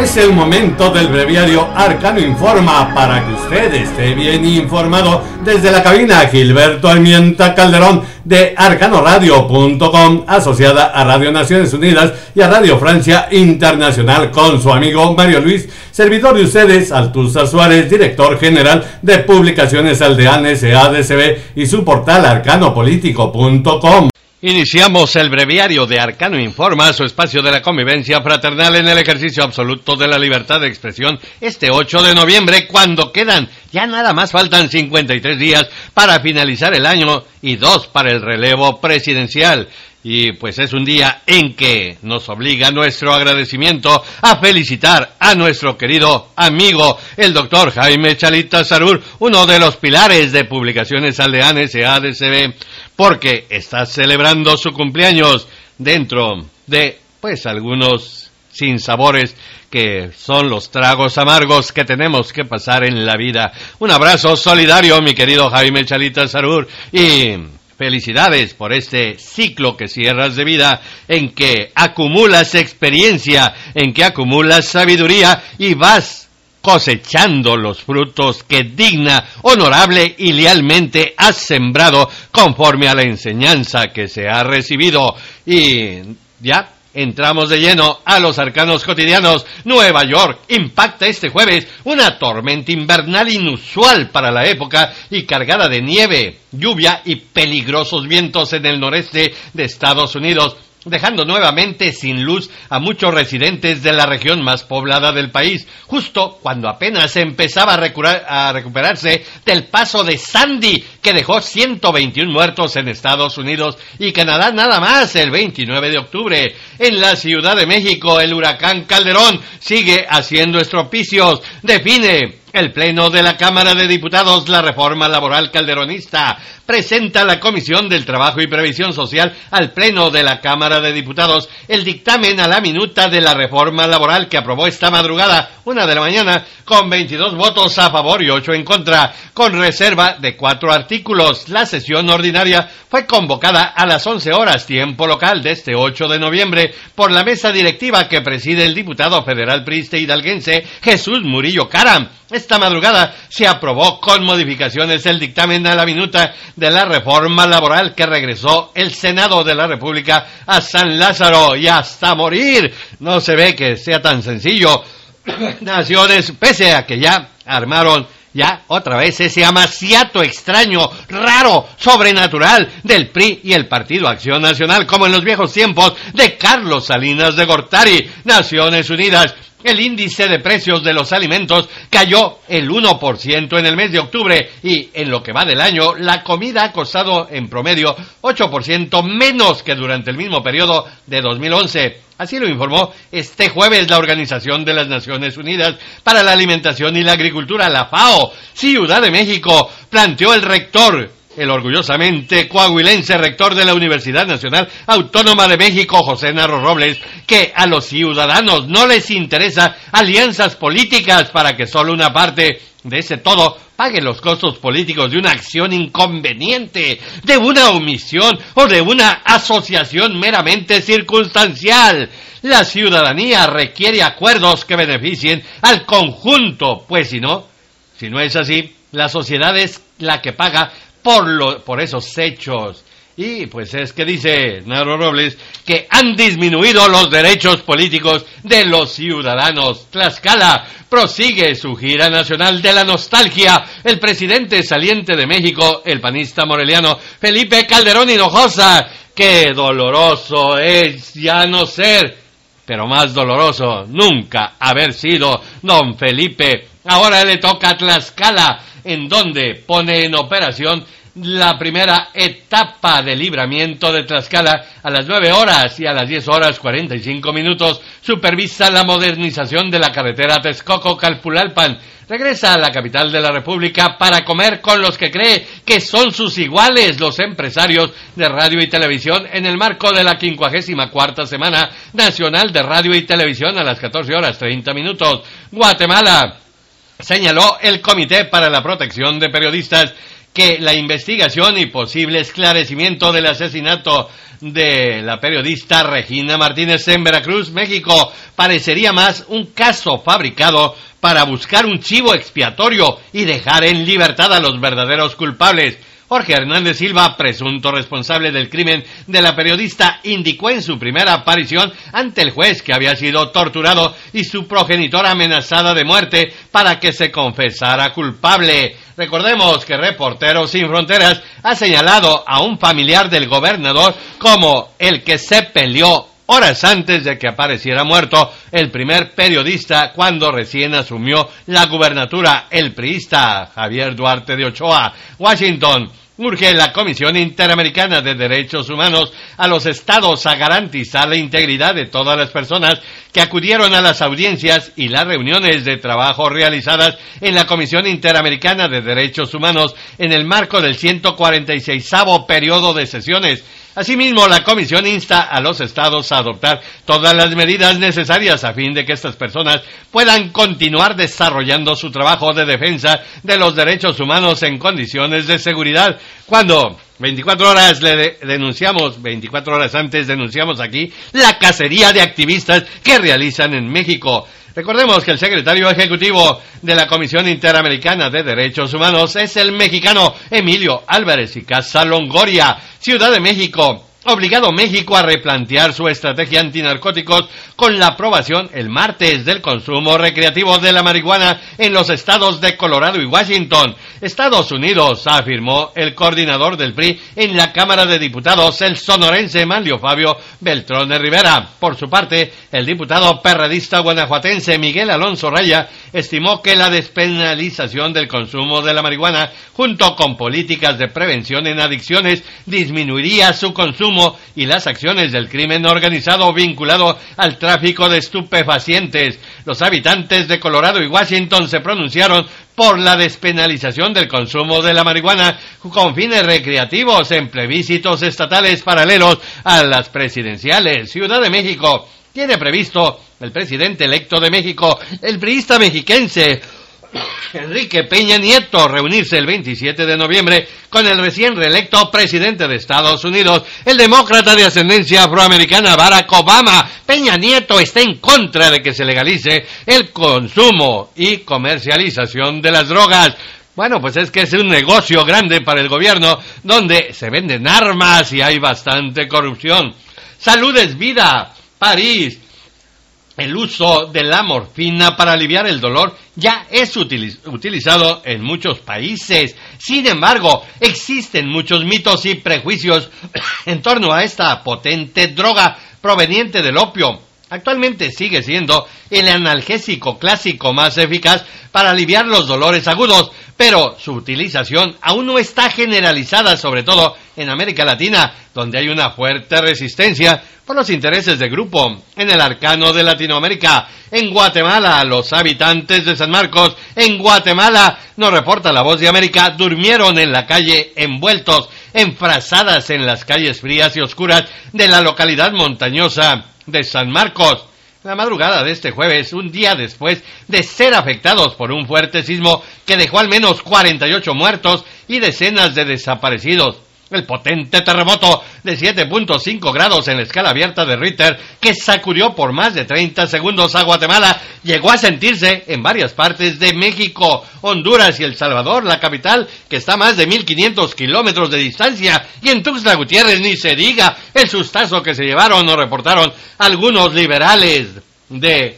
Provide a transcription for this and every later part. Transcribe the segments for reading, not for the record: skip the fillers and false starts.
Es el momento del breviario Arcano Informa para que usted esté bien informado. Desde la cabina, Gilberto Almienta Calderón de arcanoradio.com, asociada a Radio Naciones Unidas y a Radio Francia Internacional, con su amigo Mario Luis, servidor de ustedes, Altuza Suárez, director general de Publicaciones Aldeanes SADCB y su portal arcanopolitico.com. Iniciamos el breviario de Arcano Informa, su espacio de la convivencia fraternal en el ejercicio absoluto de la libertad de expresión, este 8 de noviembre, cuando quedan, ya nada más faltan 53 días para finalizar el año y 2 para el relevo presidencial. Y pues es un día en que nos obliga nuestro agradecimiento a felicitar a nuestro querido amigo, el doctor Jaime Chalita Sarur, uno de los pilares de Publicaciones Aldeanes SADCB, porque está celebrando su cumpleaños dentro de, pues, algunos sinsabores que son los tragos amargos que tenemos que pasar en la vida. Un abrazo solidario, mi querido Jaime Chalita Sarur, y felicidades por este ciclo que cierras de vida, en que acumulas experiencia, en que acumulas sabiduría y vas cosechando los frutos que digna, honorable y lealmente has sembrado conforme a la enseñanza que se ha recibido. Y ya entramos de lleno a los arcanos cotidianos. Nueva York impacta este jueves una tormenta invernal inusual para la época y cargada de nieve, lluvia y peligrosos vientos en el noreste de Estados Unidos, dejando nuevamente sin luz a muchos residentes de la región más poblada del país, justo cuando apenas empezaba a recuperarse del paso de Sandy, que dejó 121 muertos en Estados Unidos, y Canadá nada más el 29 de octubre. En la Ciudad de México, el huracán Calderón sigue haciendo estropicios. Define el Pleno de la Cámara de Diputados la reforma laboral calderonista. Presenta la Comisión del Trabajo y Previsión Social al Pleno de la Cámara de Diputados el dictamen a la minuta de la reforma laboral que aprobó esta madrugada, 1 de la mañana, con 22 votos a favor y 8 en contra, con reserva de 4 artículos. La sesión ordinaria fue convocada a las 11 horas, tiempo local, de este 8 de noviembre, por la mesa directiva que preside el diputado federal priista hidalguense Jesús Murillo Caram. Esta madrugada se aprobó con modificaciones el dictamen a la minuta de la reforma laboral que regresó el Senado de la República a San Lázaro, y hasta morir no se ve que sea tan sencillo. Naciones, pese a que ya armaron ya otra vez ese amaciato extraño, raro, sobrenatural del PRI y el Partido Acción Nacional, como en los viejos tiempos de Carlos Salinas de Gortari. Naciones Unidas: el índice de precios de los alimentos cayó el 1% en el mes de octubre, y en lo que va del año, la comida ha costado en promedio 8% menos que durante el mismo periodo de 2011. Así lo informó este jueves la Organización de las Naciones Unidas para la Alimentación y la Agricultura, la FAO. Ciudad de México planteó el rector, el orgullosamente coahuilense rector de la Universidad Nacional Autónoma de México, José Narro Robles, que a los ciudadanos no les interesa alianzas políticas para que solo una parte de ese todo pague los costos políticos de una acción inconveniente, de una omisión o de una asociación meramente circunstancial. La ciudadanía requiere acuerdos que beneficien al conjunto, pues si no es así, la sociedad es la que paga por esos hechos. Y pues es que dice Narro Robles que han disminuido los derechos políticos de los ciudadanos. Tlaxcala prosigue su gira nacional de la nostalgia. El presidente saliente de México, el panista moreliano Felipe Calderón Hinojosa. Qué doloroso es ya no ser, pero más doloroso nunca haber sido don Felipe. Ahora le toca a Tlaxcala, en donde pone en operación la primera etapa de libramiento de Tlaxcala a las 9 horas y a las 10 horas 45 minutos. Supervisa la modernización de la carretera Texcoco-Calpulalpan. Regresa a la capital de la República para comer con los que cree que son sus iguales, los empresarios de radio y televisión, en el marco de la 54ª Semana Nacional de Radio y Televisión a las 14 horas 30 minutos. Guatemala, señaló el Comité para la Protección de Periodistas, que la investigación y posible esclarecimiento del asesinato de la periodista Regina Martínez en Veracruz, México, parecería más un caso fabricado para buscar un chivo expiatorio y dejar en libertad a los verdaderos culpables. Jorge Hernández Silva, presunto responsable del crimen de la periodista, indicó en su primera aparición ante el juez que había sido torturado y su progenitora amenazada de muerte para que se confesara culpable. Recordemos que Reporteros Sin Fronteras ha señalado a un familiar del gobernador como el que se peleó horas antes de que apareciera muerto el primer periodista cuando recién asumió la gubernatura, el priista Javier Duarte de Ochoa. Washington urge la Comisión Interamericana de Derechos Humanos a los estados a garantizar la integridad de todas las personas que acudieron a las audiencias y las reuniones de trabajo realizadas en la Comisión Interamericana de Derechos Humanos en el marco del 146º periodo de sesiones. Asimismo, la comisión insta a los estados a adoptar todas las medidas necesarias a fin de que estas personas puedan continuar desarrollando su trabajo de defensa de los derechos humanos en condiciones de seguridad. Cuando 24 horas antes denunciamos aquí la cacería de activistas que realizan en México. Recordemos que el secretario ejecutivo de la Comisión Interamericana de Derechos Humanos es el mexicano Emilio Álvarez y Casa Longoria. Ciudad de México, obligado México a replantear su estrategia antinarcóticos con la aprobación el martes del consumo recreativo de la marihuana en los estados de Colorado y Washington. Estados Unidos, afirmó el coordinador del PRI en la Cámara de Diputados, el sonorense Manlio Fabio Beltrón de Rivera. Por su parte, el diputado perredista guanajuatense Miguel Alonso Raya estimó que la despenalización del consumo de la marihuana, junto con políticas de prevención en adicciones, disminuiría su consumo y las acciones del crimen organizado vinculado al tráfico de estupefacientes. Los habitantes de Colorado y Washington se pronunciaron por la despenalización del consumo de la marihuana con fines recreativos en plebiscitos estatales paralelos a las presidenciales. Ciudad de México tiene previsto el presidente electo de México, el priista mexiquense Enrique Peña Nieto, reunirse el 27 de noviembre con el recién reelecto presidente de Estados Unidos, el demócrata de ascendencia afroamericana Barack Obama. Peña Nieto está en contra de que se legalice el consumo y comercialización de las drogas. Bueno, pues es que es un negocio grande para el gobierno donde se venden armas y hay bastante corrupción. Salud es vida. París. El uso de la morfina para aliviar el dolor ya es utilizado en muchos países. Sin embargo, existen muchos mitos y prejuicios en torno a esta potente droga proveniente del opio. Actualmente sigue siendo el analgésico clásico más eficaz para aliviar los dolores agudos, pero su utilización aún no está generalizada, sobre todo en América Latina, donde hay una fuerte resistencia por los intereses de grupo. En el arcano de Latinoamérica, en Guatemala, los habitantes de San Marcos, en Guatemala, nos reporta La Voz de América, durmieron en la calle envueltos en frazadas en las calles frías y oscuras de la localidad montañosa de San Marcos. La madrugada de este jueves, un día después de ser afectados por un fuerte sismo que dejó al menos 48 muertos y decenas de desaparecidos. El potente terremoto de 7.5 grados en la escala abierta de Richter, que sacudió por más de 30 segundos a Guatemala, llegó a sentirse en varias partes de México, Honduras y El Salvador, la capital, que está a más de 1.500 kilómetros de distancia, y en Tuxtla Gutiérrez ni se diga el sustazo que se llevaron o reportaron algunos liberales de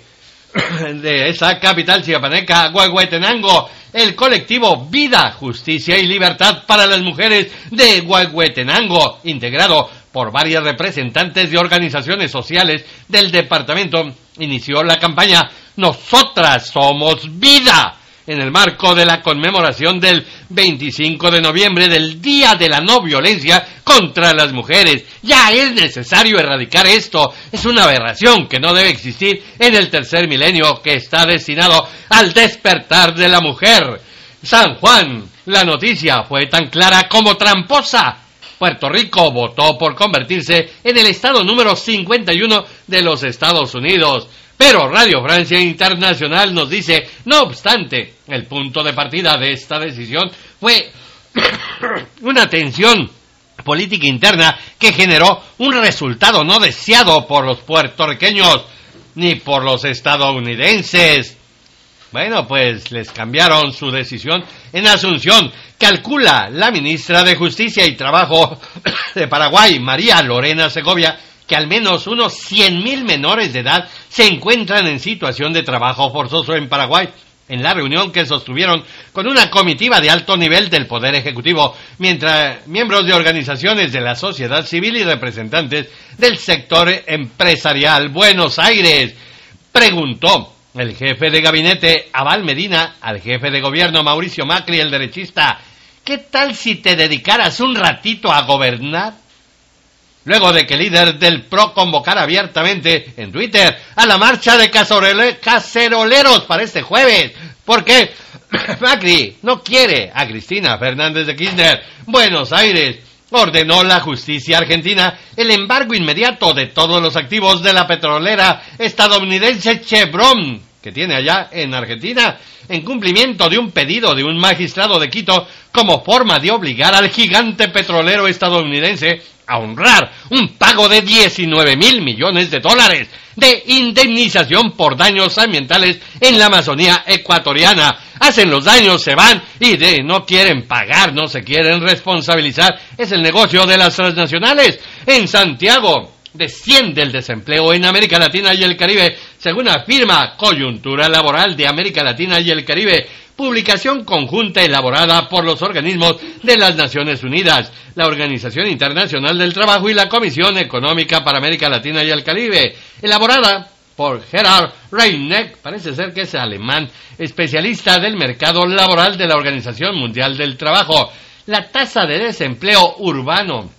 esa capital chiapaneca, Huehuetenango. El colectivo Vida, Justicia y Libertad para las Mujeres de Huehuetenango, integrado por varias representantes de organizaciones sociales del departamento, inició la campaña Nosotras Somos Vida, en el marco de la conmemoración del 25 de noviembre del Día de la No Violencia contra las Mujeres. Ya es necesario erradicar esto. Es una aberración que no debe existir en el tercer milenio que está destinado al despertar de la mujer. San Juan, la noticia fue tan clara como tramposa. Puerto Rico votó por convertirse en el estado número 51 de los Estados Unidos. Pero Radio Francia Internacional nos dice, no obstante, el punto de partida de esta decisión fue una tensión política interna que generó un resultado no deseado por los puertorriqueños ni por los estadounidenses. Bueno, pues les cambiaron su decisión en Asunción. Calcula la ministra de Justicia y Trabajo de Paraguay, María Lorena Segovia, que al menos unos 100,000 menores de edad se encuentran en situación de trabajo forzoso en Paraguay. En la reunión que sostuvieron con una comitiva de alto nivel del Poder Ejecutivo, mientras miembros de organizaciones de la sociedad civil y representantes del sector empresarial. Buenos Aires, preguntó el jefe de gabinete Abal Medina al jefe de gobierno Mauricio Macri, el derechista: ¿qué tal si te dedicaras un ratito a gobernar? Luego de que el líder del PRO convocara abiertamente en Twitter a la marcha de caceroleros para este jueves, porque Macri no quiere a Cristina Fernández de Kirchner. Buenos Aires ordenó la justicia argentina el embargo inmediato de todos los activos de la petrolera estadounidense Chevron, que tiene allá en Argentina, en cumplimiento de un pedido de un magistrado de Quito, como forma de obligar al gigante petrolero estadounidense a honrar un pago de $19,000 millones de indemnización por daños ambientales en la Amazonía ecuatoriana. Hacen los daños, se van y no quieren pagar, no se quieren responsabilizar. Es el negocio de las transnacionales. En Santiago desciende el desempleo en América Latina y el Caribe, según afirma Coyuntura Laboral de América Latina y el Caribe, publicación conjunta elaborada por los organismos de las Naciones Unidas, la Organización Internacional del Trabajo y la Comisión Económica para América Latina y el Caribe, elaborada por Gerhard Reineck, parece ser que es alemán, especialista del mercado laboral de la Organización Mundial del Trabajo. La tasa de desempleo urbano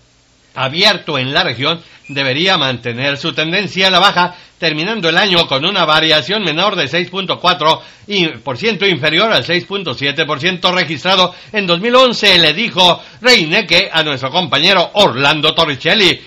abierto en la región debería mantener su tendencia a la baja, terminando el año con una variación menor de 6.4% inferior al 6.7% registrado en 2011, le dijo Reineck a nuestro compañero Orlando Torricelli,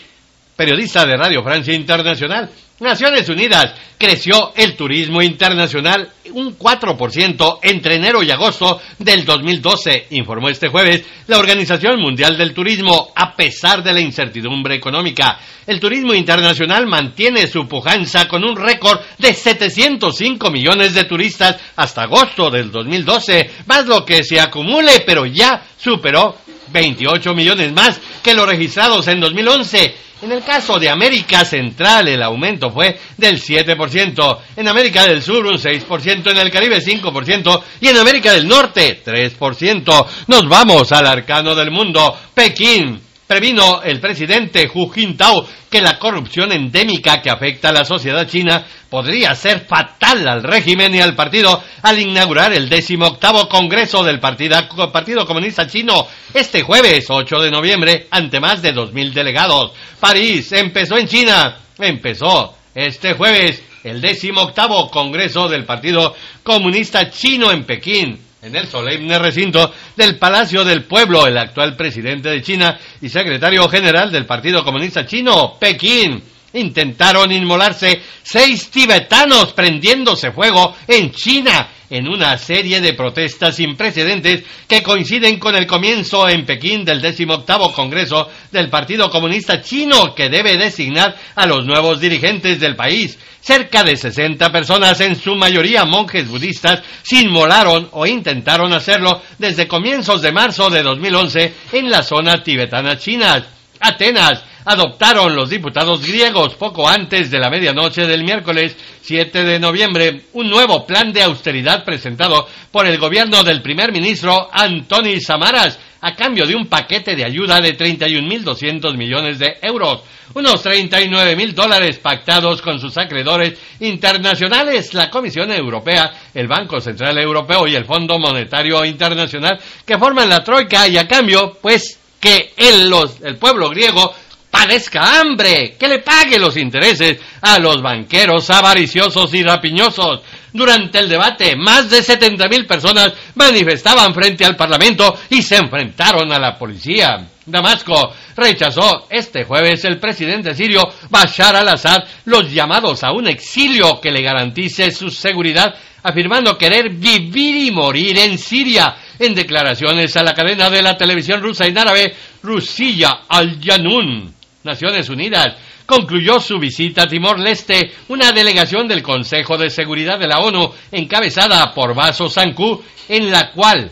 periodista de Radio Francia Internacional. Naciones Unidas creció el turismo internacional un 4% entre enero y agosto del 2012, informó este jueves la Organización Mundial del Turismo, a pesar de la incertidumbre económica. El turismo internacional mantiene su pujanza con un récord de 705 millones de turistas hasta agosto del 2012, más lo que se acumule, pero ya superó 28 millones más que los registrados en 2011. En el caso de América Central, el aumento fue del 7%, en América del Sur un 6%, en el Caribe 5% y en América del Norte 3%. Nos vamos al arcano del mundo. Pekín. Previno el presidente Hu Jintao que la corrupción endémica que afecta a la sociedad china podría ser fatal al régimen y al partido al inaugurar el 18º Congreso del Partido Comunista Chino este jueves 8 de noviembre ante más de 2,000 delegados. París empezó en China, empezó este jueves el 18º Congreso del Partido Comunista Chino en Pekín. En el solemne recinto del Palacio del Pueblo, el actual presidente de China y secretario general del Partido Comunista Chino, Pekín, intentaron inmolarse 6 tibetanos prendiéndose fuego en China en una serie de protestas sin precedentes que coinciden con el comienzo en Pekín del 18º Congreso del Partido Comunista Chino, que debe designar a los nuevos dirigentes del país. Cerca de 60 personas, en su mayoría monjes budistas, se inmolaron o intentaron hacerlo desde comienzos de marzo de 2011 en la zona tibetana china. Atenas adoptaron los diputados griegos poco antes de la medianoche del miércoles 7 de noviembre un nuevo plan de austeridad presentado por el gobierno del primer ministro Antonis Samaras a cambio de un paquete de ayuda de 31.200 millones de euros, unos $39,000 pactados con sus acreedores internacionales, la Comisión Europea, el Banco Central Europeo y el Fondo Monetario Internacional, que forman la troika, y a cambio, pues, que el pueblo griego padezca hambre, que le pague los intereses a los banqueros avariciosos y rapiñosos. Durante el debate, más de 70,000 personas manifestaban frente al Parlamento y se enfrentaron a la policía. Damasco rechazó este jueves el presidente sirio Bashar al-Assad los llamados a un exilio que le garantice su seguridad, afirmando querer vivir y morir en Siria. en declaraciones a la cadena de la televisión rusa en árabe, Rusiya Al-Yanun. Naciones Unidas concluyó su visita a Timor-Leste una delegación del Consejo de Seguridad de la ONU encabezada por Vaso Sanku, en la cual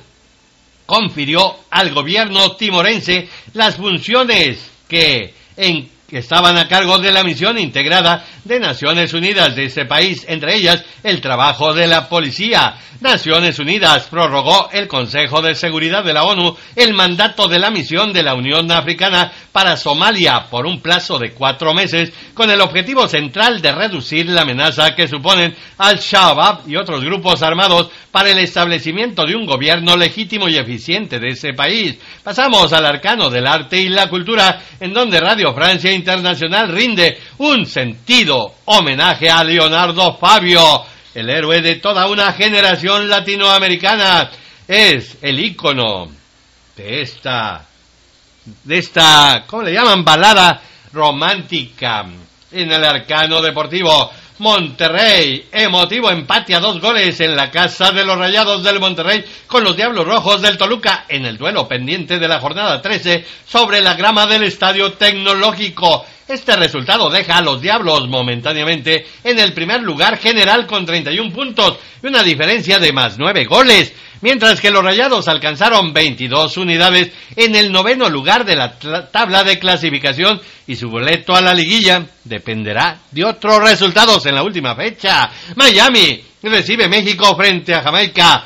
confirió al gobierno timorense las funciones que estaban a cargo de la misión integrada de Naciones Unidas de ese país, entre ellas el trabajo de la policía. Naciones Unidas prorrogó el Consejo de Seguridad de la ONU el mandato de la misión de la Unión Africana para Somalia por un plazo de 4 meses, con el objetivo central de reducir la amenaza que suponen Al-Shabaab y otros grupos armados para el establecimiento de un gobierno legítimo y eficiente de ese país. Pasamos al arcano del arte y la cultura, en donde Radio Francia Internacional rinde un sentido homenaje a Leonardo Fabio, el héroe de toda una generación latinoamericana. Es el ícono de esta, ¿cómo le llaman?, balada romántica. En el arcano deportivo, Monterrey, emotivo empate a 2 goles en la casa de los Rayados del Monterrey con los Diablos Rojos del Toluca en el duelo pendiente de la jornada 13 sobre la grama del Estadio Tecnológico. Este resultado deja a los Diablos momentáneamente en el primer lugar general con 31 puntos y una diferencia de más 9 goles, mientras que los Rayados alcanzaron 22 unidades en el 9º lugar de la tabla de clasificación, y su boleto a la liguilla dependerá de otros resultados en la última fecha. Miami recibe México frente a Jamaica.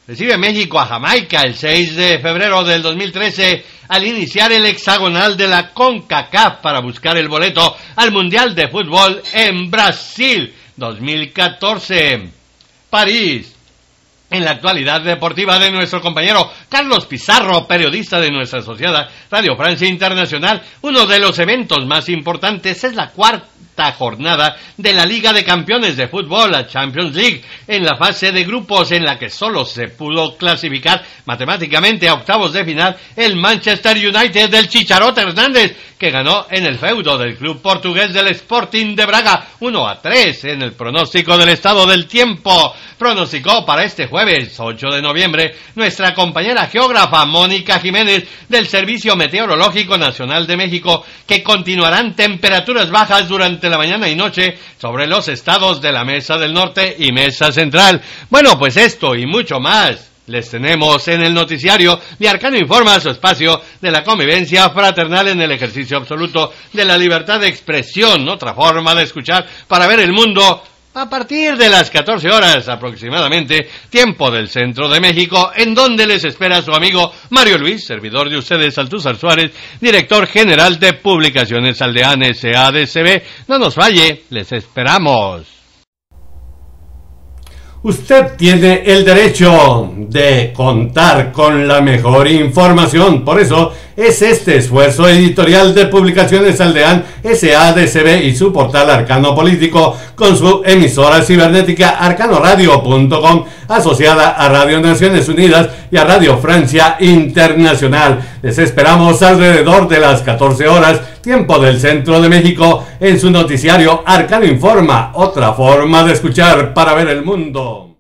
Recibe México a Jamaica el 6 de febrero del 2013 al iniciar el hexagonal de la CONCACAF para buscar el boleto al Mundial de Fútbol en Brasil 2014. París. En la actualidad deportiva de nuestro compañero Carlos Pizarro, periodista de nuestra asociada Radio Francia Internacional, uno de los eventos más importantes es la 4ª jornada de la Liga de Campeones de Fútbol, la Champions League, en la fase de grupos en la que solo se pudo clasificar matemáticamente a octavos de final el Manchester United del Chicharote Hernández, que ganó en el feudo del club portugués del Sporting de Braga 1-3 en el pronóstico del estado del tiempo. Pronosticó para este jueves 8 de noviembre nuestra compañera geógrafa Mónica Jiménez del Servicio Meteorológico Nacional de México, que continuarán temperaturas bajas durante la mañana y noche sobre los estados de la Mesa del Norte y Mesa Central. Bueno, pues esto y mucho más les tenemos en el noticiario de Arcano Informa, su espacio de la convivencia fraternal en el ejercicio absoluto de la libertad de expresión, otra forma de escuchar para ver el mundo, a partir de las 14 horas aproximadamente, tiempo del centro de México, en donde les espera su amigo Mario Luis, servidor de ustedes, Altúzar Suárez, director general de Publicaciones Aldean SADCB. No nos falle, les esperamos. Usted tiene el derecho de contar con la mejor información, por eso es este esfuerzo editorial de Publicaciones Aldean SADCB y su portal Arcano Político con su emisora cibernética arcanoradio.com, asociada a Radio Naciones Unidas y a Radio Francia Internacional. Les esperamos alrededor de las 14 horas, tiempo del centro de México, en su noticiario Arcano Informa, otra forma de escuchar para ver el mundo.